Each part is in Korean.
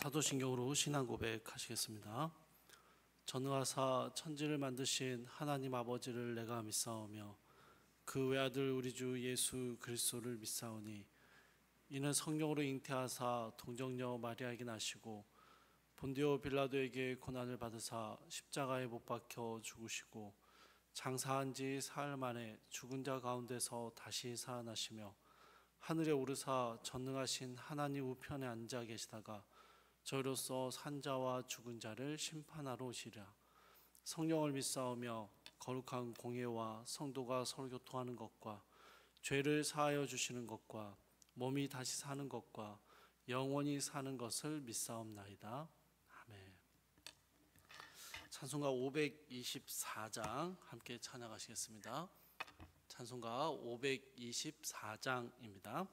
사도신경으로 신앙 고백하시겠습니다. 전능하사 천지를 만드신 하나님 아버지를 내가 믿사오며 그 외아들 우리 주 예수 그리스도를 믿사오니 이는 성령으로 잉태하사 동정녀 마리아에게 나시고 본디오 빌라도에게 고난을 받으사 십자가에 못 박혀 죽으시고 장사한 지 사흘 만에 죽은 자 가운데서 다시 살아나시며 하늘에 오르사 전능하신 하나님 우편에 앉아 계시다가 저희로서 산 자와 죽은 자를 심판하러 오시리라. 성령을 믿사오며 거룩한 공예와 성도가 서로 교통하는 것과 죄를 사하여 주시는 것과 몸이 다시 사는 것과 영원히 사는 것을 믿사옵나이다. 아멘. 찬송가 524장 함께 찬양하시겠습니다. 찬송가 524장입니다.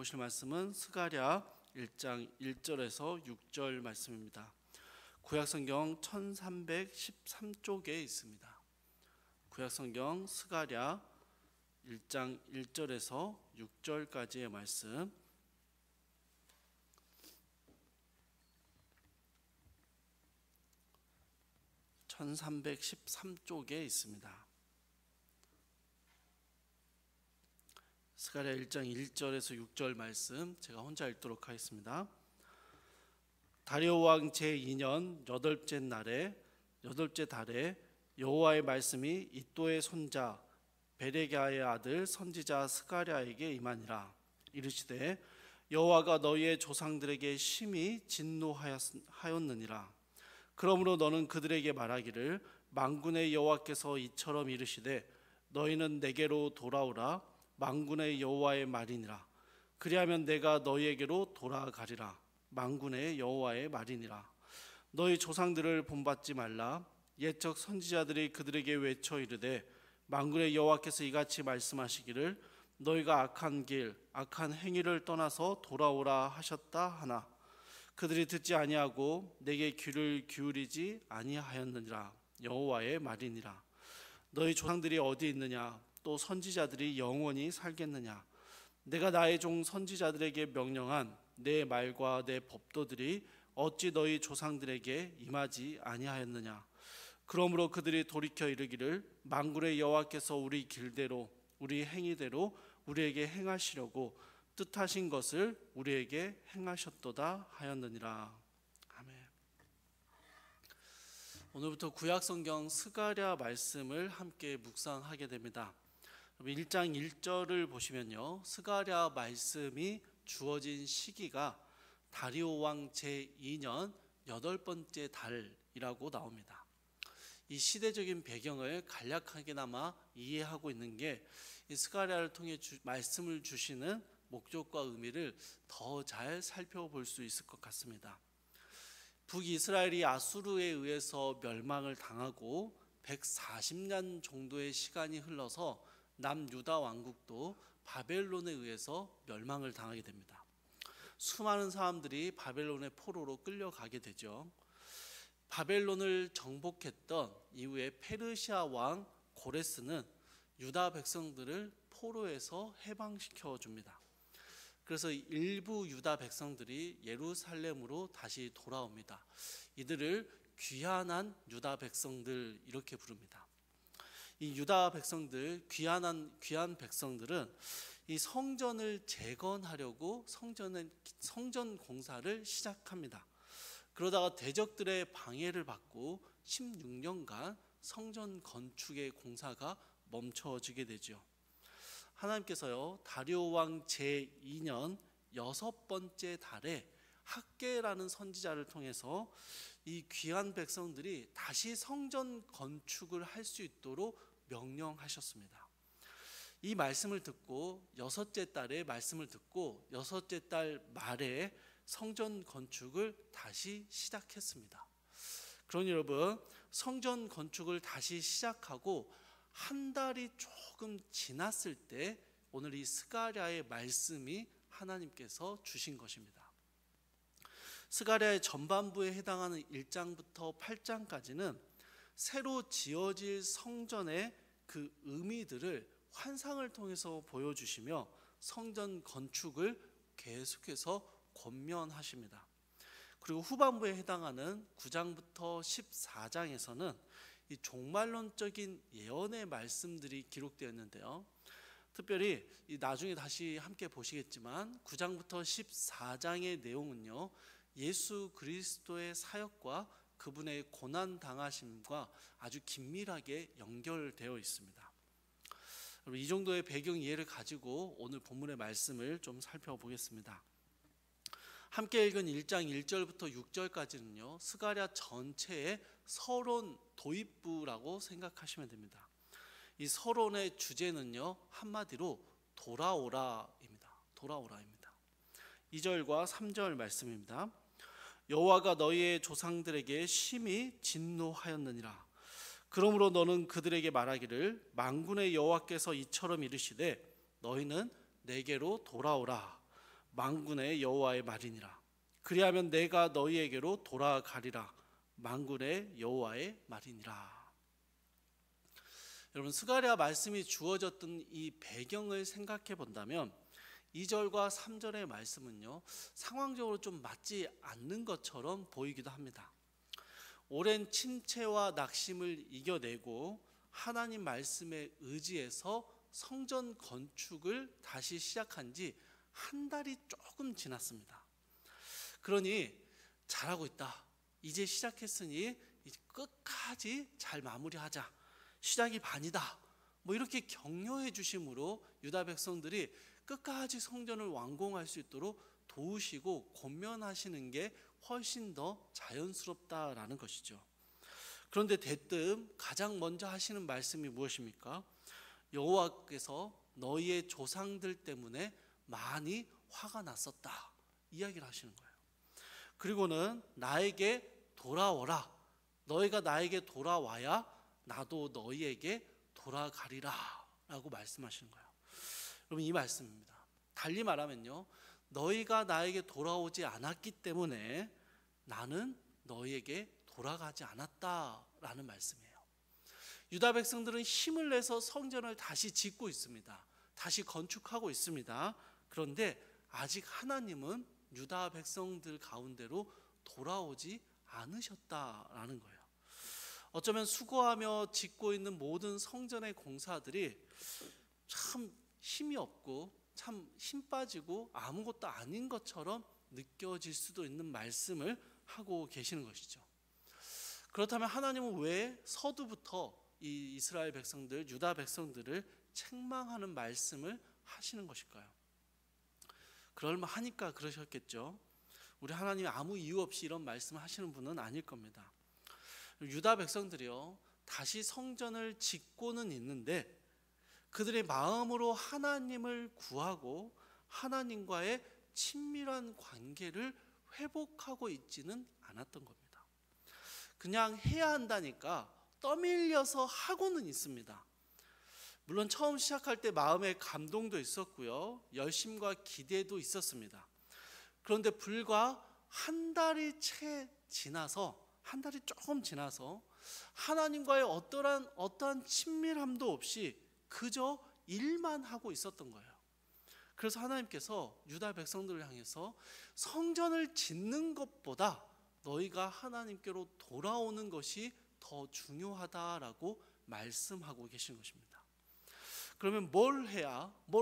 보실 말씀은 스가랴 1장 1절에서 6절 말씀입니다. 구약성경 1313쪽에 있습니다. 구약성경 스가랴 1장 1절에서 6절까지의 말씀, (1313쪽에) 있습니다. 스가랴 1장 1절에서 6절 말씀 제가 혼자 읽도록 하겠습니다. 다리오 왕 제2년 여덟째 달에 여호와의 말씀이 이도의 손자 베레기야의 아들 선지자 스가랴에게 임하니라. 이르시되 여호와가 너희의 조상들에게 심히 진노하였느니라. 그러므로 너는 그들에게 말하기를 만군의 여호와께서 이처럼 이르시되 너희는 내게로 돌아오라. 만군의 여호와의 말이니라. 그리하면 내가 너희에게로 돌아가리라. 만군의 여호와의 말이니라. 너희 조상들을 본받지 말라. 옛적 선지자들이 그들에게 외쳐 이르되 만군의 여호와께서 이같이 말씀하시기를 너희가 악한 길 악한 행위를 떠나서 돌아오라 하셨다 하나 그들이 듣지 아니하고 내게 귀를 기울이지 아니하였느니라. 여호와의 말이니라. 너희 조상들이 어디 있느냐? 또 선지자들이 영원히 살겠느냐? 내가 나의 종 선지자들에게 명령한 내 말과 내 법도들이 어찌 너희 조상들에게 임하지 아니하였느냐. 그러므로 그들이 돌이켜 이르기를 만군의 여호와께서 우리 길대로 우리 행위대로 우리에게 행하시려고 뜻하신 것을 우리에게 행하셨도다 하였느니라. 아멘. 오늘부터 구약성경 스가랴 말씀을 함께 묵상하게 됩니다. 1장 1절을 보시면요, 스가랴 말씀이 주어진 시기가 다리오 왕 제2년 8번째 달이라고 나옵니다. 이 시대적인 배경을 간략하게나마 이해하고 있는 게 이 스가랴를 통해 말씀을 주시는 목적과 의미를 더 잘 살펴볼 수 있을 것 같습니다. 북이스라엘이 아수르에 의해서 멸망을 당하고 140년 정도의 시간이 흘러서 남유다 왕국도 바벨론에 의해서 멸망을 당하게 됩니다. 수많은 사람들이 바벨론의 포로로 끌려가게 되죠. 바벨론을 정복했던 이후에 페르시아 왕 고레스는 유다 백성들을 포로에서 해방시켜 줍니다. 그래서 일부 유다 백성들이 예루살렘으로 다시 돌아옵니다. 이들을 귀환한 유다 백성들 이렇게 부릅니다. 이 유다 백성들, 귀한 백성들은 이 성전을 재건하려고 성전 공사를 시작합니다. 그러다가 대적들의 방해를 받고 16년간 성전 건축의 공사가 멈춰지게 되죠. 하나님께서요, 다리오 왕 제2년 6번째 달에 학개라는 선지자를 통해서 이 귀한 백성들이 다시 성전 건축을 할 수 있도록 명령하셨습니다. 이 말씀을 듣고 여섯째 달에 말씀을 듣고 여섯째 달 말에 성전 건축을 다시 시작했습니다. 그러니 여러분, 성전 건축을 다시 시작하고 한 달이 조금 지났을 때 오늘 이 스가랴의 말씀이 하나님께서 주신 것입니다. 스가랴의 전반부에 해당하는 1장부터 8장까지는 새로 지어질 성전의 그 의미들을 환상을 통해서 보여주시며 성전 건축을 계속해서 권면하십니다. 그리고 후반부에 해당하는 9장부터 14장에서는 이 종말론적인 예언의 말씀들이 기록되었는데요. 특별히 나중에 다시 함께 보시겠지만 9장부터 14장의 내용은요, 예수 그리스도의 사역과 그분의 고난 당하심과 아주 긴밀하게 연결되어 있습니다. 이 정도의 배경 이해를 가지고 오늘 본문의 말씀을 좀 살펴보겠습니다. 함께 읽은 1장 1절부터 6절까지는요, 스가랴 전체의 서론 도입부라고 생각하시면 됩니다. 이 서론의 주제는요, 한마디로 돌아오라입니다. 돌아오라입니다. 2절과 3절 말씀입니다. 여호와가 너희의 조상들에게 심히 진노하였느니라. 그러므로 너는 그들에게 말하기를 만군의 여호와께서 이처럼 이르시되 너희는 내게로 돌아오라. 만군의 여호와의 말이니라. 그리하면 내가 너희에게로 돌아가리라. 만군의 여호와의 말이니라. 여러분, 스가랴 말씀이 주어졌던 이 배경을 생각해 본다면 2절과 3절의 말씀은요, 상황적으로 좀 맞지 않는 것처럼 보이기도 합니다. 오랜 침체와 낙심을 이겨내고 하나님 말씀에 의지해서 성전 건축을 다시 시작한 지 한 달이 조금 지났습니다. 그러니 잘하고 있다. 이제 시작했으니 끝까지 잘 마무리하자. 시작이 반이다. 이렇게 격려해 주심으로 유다 백성들이 끝까지 성전을 완공할 수 있도록 도우시고 권면하시는 게 훨씬 더 자연스럽다라는 것이죠. 그런데 대뜸 가장 먼저 하시는 말씀이 무엇입니까? 여호와께서 너희의 조상들 때문에 많이 화가 났었다, 이야기를 하시는 거예요. 그리고는 나에게 돌아오라. 너희가 나에게 돌아와야 나도 너희에게 돌아가리라 라고 말씀하시는 거예요. 여러분, 이 말씀입니다. 달리 말하면요, 너희가 나에게 돌아오지 않았기 때문에 나는 너희에게 돌아가지 않았다라는 말씀이에요. 유다 백성들은 힘을 내서 성전을 다시 짓고 있습니다. 다시 건축하고 있습니다. 그런데 아직 하나님은 유다 백성들 가운데로 돌아오지 않으셨다라는 거예요. 어쩌면 수고하며 짓고 있는 모든 성전의 공사들이 참 힘이 없고 참 힘 빠지고 아무것도 아닌 것처럼 느껴질 수도 있는 말씀을 하고 계시는 것이죠. 그렇다면 하나님은 왜 서두부터 이 이스라엘 백성들, 유다 백성들을 책망하는 말씀을 하시는 것일까요? 그럴만하니까 그러셨겠죠. 우리 하나님이 아무 이유 없이 이런 말씀을 하시는 분은 아닐 겁니다. 유다 백성들이요, 다시 성전을 짓고는 있는데 그들의 마음으로 하나님을 구하고 하나님과의 친밀한 관계를 회복하고 있지는 않았던 겁니다. 그냥 해야 한다니까 떠밀려서 하고는 있습니다. 물론 처음 시작할 때 마음의 감동도 있었고요, 열심과 기대도 있었습니다. 그런데 불과 한 달이 조금 지나서 하나님과의 어떠한 친밀함도 없이 그저 일만 하고 있었던 거예요. 그래서 하나님께서 유다 백성들을 향해서 성전을 짓는 것보다 너희가 하나님께로 돌아오는 것이 더 중요하다라고 말씀하고 계신 것입니다. 그러면 뭘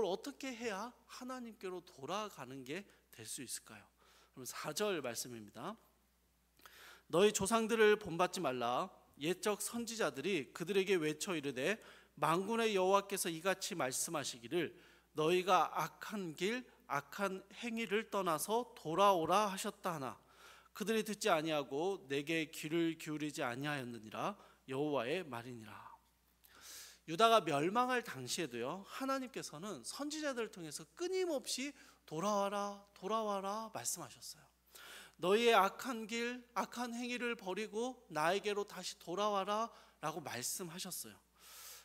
어떻게 해야 하나님께로 돌아가는 게 될 수 있을까요? 그럼 4절 말씀입니다. 너희 조상들을 본받지 말라. 옛적 선지자들이 그들에게 외쳐 이르되 만군의 여호와께서 이같이 말씀하시기를 너희가 악한 길 악한 행위를 떠나서 돌아오라 하셨다 하나 그들이 듣지 아니하고 내게 귀를 기울이지 아니하였느니라 여호와의 말이니라. 유다가 멸망할 당시에도요, 하나님께서는 선지자들을 통해서 끊임없이 돌아와라 말씀하셨어요. 너희의 악한 길 악한 행위를 버리고 나에게로 다시 돌아와라 라고 말씀하셨어요.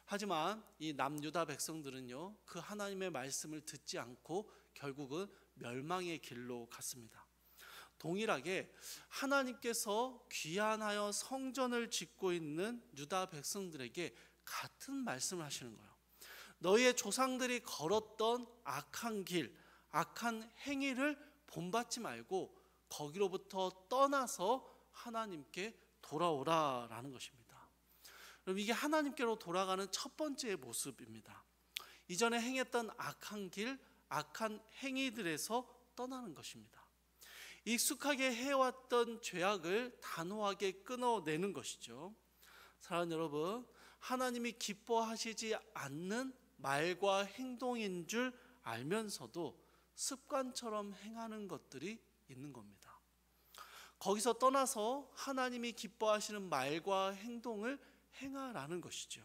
하지만 이 남유다 백성들은요, 그 하나님의 말씀을 듣지 않고 결국은 멸망의 길로 갔습니다. 동일하게 하나님께서 귀환하여 성전을 짓고 있는 유다 백성들에게 같은 말씀을 하시는 거예요. 너희의 조상들이 걸었던 악한 길, 악한 행위를 본받지 말고 거기로부터 떠나서 하나님께 돌아오라라는 것입니다. 그럼 이게 하나님께로 돌아가는 첫 번째 모습입니다. 이전에 행했던 악한 길, 악한 행위들에서 떠나는 것입니다. 익숙하게 해왔던 죄악을 단호하게 끊어내는 것이죠. 사랑하는 여러분, 하나님이 기뻐하시지 않는 말과 행동인 줄 알면서도 습관처럼 행하는 것들이 있는 겁니다. 거기서 떠나서 하나님이 기뻐하시는 말과 행동을 행하라는 것이죠.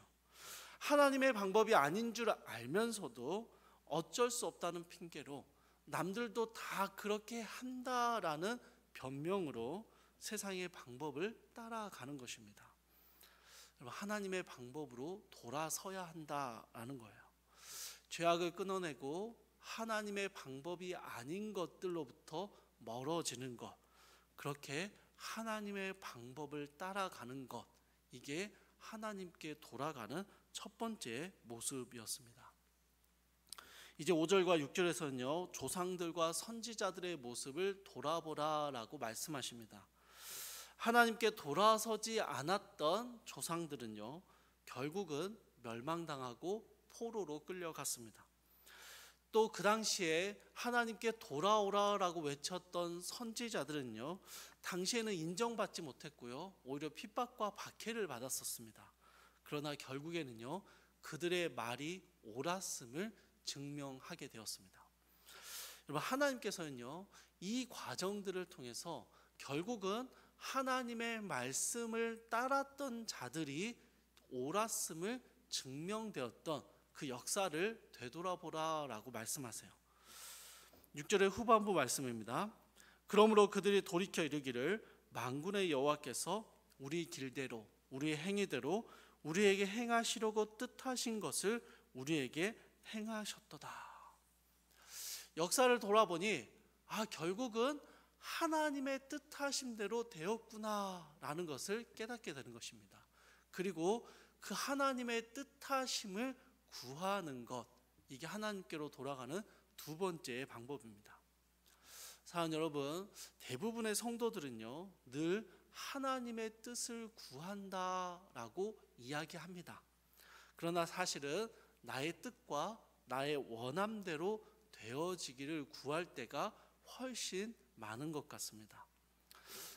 하나님의 방법이 아닌 줄 알면서도 어쩔 수 없다는 핑계로 남들도 다 그렇게 한다라는 변명으로 세상의 방법을 따라가는 것입니다. 하나님의 방법으로 돌아서야 한다라는 거예요. 죄악을 끊어내고 하나님의 방법이 아닌 것들로부터 멀어지는 것, 그렇게 하나님의 방법을 따라가는 것, 이게 하나님께 돌아가는 첫 번째 모습이었습니다. 이제 5절과 6절에서는요, 조상들과 선지자들의 모습을 돌아보라라고 말씀하십니다. 하나님께 돌아서지 않았던 조상들은요, 결국은 멸망당하고 포로로 끌려갔습니다. 또 그 당시에 하나님께 돌아오라라고 외쳤던 선지자들은요, 당시에는 인정받지 못했고요, 오히려 핍박과 박해를 받았었습니다. 그러나 결국에는요, 그들의 말이 옳았음을 증명하게 되었습니다. 여러분, 하나님께서는요, 이 과정들을 통해서 결국은 하나님의 말씀을 따랐던 자들이 옳았음을 증명되었던 그 역사를 되돌아보라라고 말씀하세요. 6절의 후반부 말씀입니다. 그러므로 그들이 돌이켜 이르기를 만군의 여호와께서 우리 길대로 우리의 행위대로 우리에게 행하시려고 뜻하신 것을 우리에게 행하셨도다. 역사를 돌아보니 결국은 하나님의 뜻하심대로 되었구나라는 것을 깨닫게 되는 것입니다. 그리고 그 하나님의 뜻하심을 구하는 것, 이게 하나님께로 돌아가는 두 번째 방법입니다. 사랑하는 여러분, 대부분의 성도들은요, 늘 하나님의 뜻을 구한다라고 이야기합니다. 그러나 사실은 나의 뜻과 나의 원함대로 되어지기를 구할 때가 훨씬 많은 것 같습니다.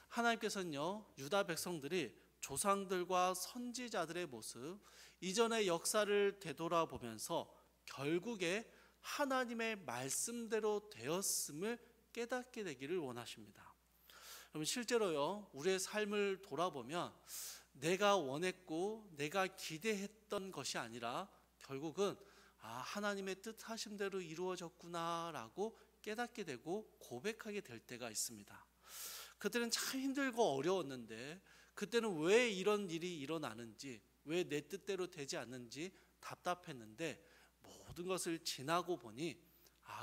하나님께서는요, 유다 백성들이 조상들과 선지자들의 모습, 이전의 역사를 되돌아보면서 결국에 하나님의 말씀대로 되었음을 깨닫게 되기를 원하십니다. 그럼 실제로요, 우리의 삶을 돌아보면 내가 원했고 내가 기대했던 것이 아니라 결국은 하나님의 뜻하심대로 이루어졌구나라고 깨닫게 되고 고백하게 될 때가 있습니다. 그때는 참 힘들고 어려웠는데, 그때는 왜 이런 일이 일어나는지, 왜 내 뜻대로 되지 않는지 답답했는데, 모든 것을 지나고 보니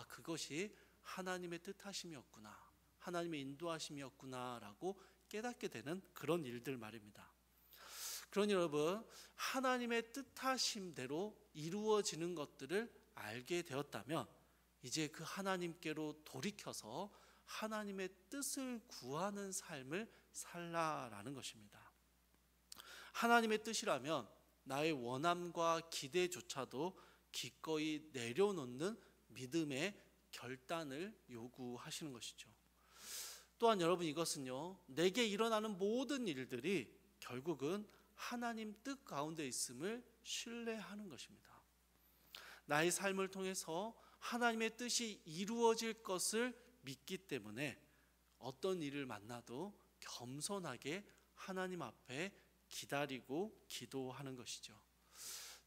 그것이 하나님의 뜻하심이었구나, 하나님의 인도하심이었구나 라고 깨닫게 되는 그런 일들 말입니다. 그러니 여러분, 하나님의 뜻하심대로 이루어지는 것들을 알게 되었다면 이제 그 하나님께로 돌이켜서 하나님의 뜻을 구하는 삶을 살라라는 것입니다. 하나님의 뜻이라면 나의 원함과 기대조차도 기꺼이 내려놓는 믿음의 결단을 요구하시는 것이죠. 또한 여러분, 이것은요, 내게 일어나는 모든 일들이 결국은 하나님 뜻 가운데 있음을 신뢰하는 것입니다. 나의 삶을 통해서 하나님의 뜻이 이루어질 것을 믿기 때문에 어떤 일을 만나도 겸손하게 하나님 앞에 기다리고 기도하는 것이죠.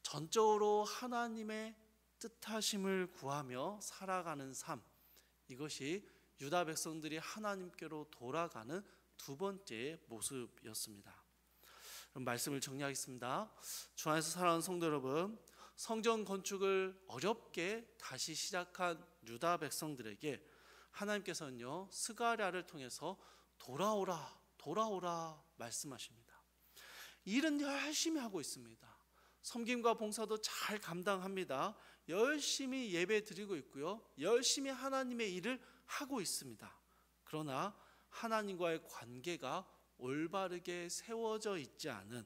전적으로 하나님의 뜻하심을 구하며 살아가는 삶, 이것이 유다 백성들이 하나님께로 돌아가는 두 번째 모습이었습니다. 그럼 말씀을 정리하겠습니다. 주 안에서 사랑하는 성도 여러분, 성전 건축을 어렵게 다시 시작한 유다 백성들에게 하나님께서는요, 스가랴를 통해서 돌아오라, 돌아오라 말씀하십니다. 일은 열심히 하고 있습니다. 섬김과 봉사도 잘 감당합니다. 열심히 예배 드리고 있고요, 열심히 하나님의 일을 하고 있습니다. 그러나 하나님과의 관계가 올바르게 세워져 있지 않은,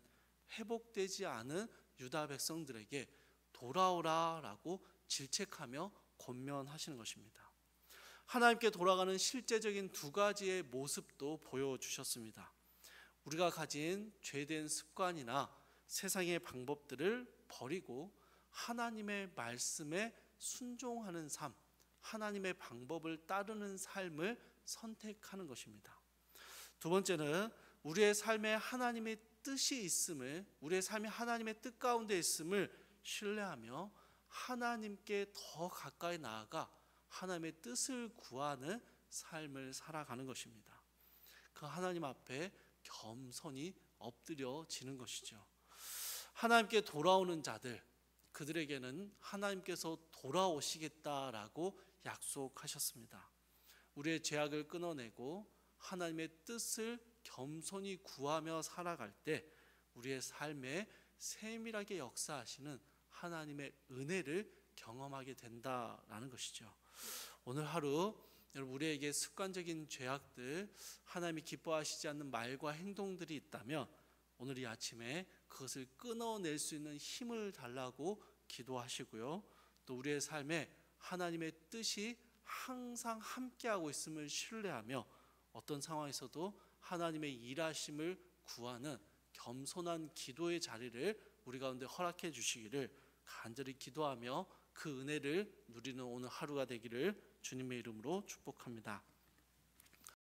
회복되지 않은 유다 백성들에게 돌아오라라고 질책하며 권면하시는 것입니다. 하나님께 돌아가는 실제적인 두 가지의 모습도 보여주셨습니다. 우리가 가진 죄된 습관이나 세상의 방법들을 버리고 하나님의 말씀에 순종하는 삶, 하나님의 방법을 따르는 삶을 선택하는 것입니다. 두 번째는 우리의 삶에 하나님의 뜻이 있음을, 우리의 삶이 하나님의 뜻 가운데 있음을 신뢰하며 하나님께 더 가까이 나아가 하나님의 뜻을 구하는 삶을 살아가는 것입니다. 그 하나님 앞에 겸손히 엎드려지는 것이죠. 하나님께 돌아오는 자들, 그들에게는 하나님께서 돌아오시겠다라고 약속하셨습니다. 우리의 죄악을 끊어내고 하나님의 뜻을 겸손히 구하며 살아갈 때 우리의 삶에 세밀하게 역사하시는 하나님의 은혜를 경험하게 된다라는 것이죠. 오늘 하루 여러분, 우리에게 습관적인 죄악들, 하나님이 기뻐하시지 않는 말과 행동들이 있다면 오늘 이 아침에 그것을 끊어낼 수 있는 힘을 달라고 기도하시고요, 또 우리의 삶에 하나님의 뜻이 항상 함께하고 있음을 신뢰하며 어떤 상황에서도 하나님의 일하심을 구하는 겸손한 기도의 자리를 우리 가운데 허락해 주시기를 간절히 기도하며 그 은혜를 누리는 오늘 하루가 되기를 주님의 이름으로 축복합니다.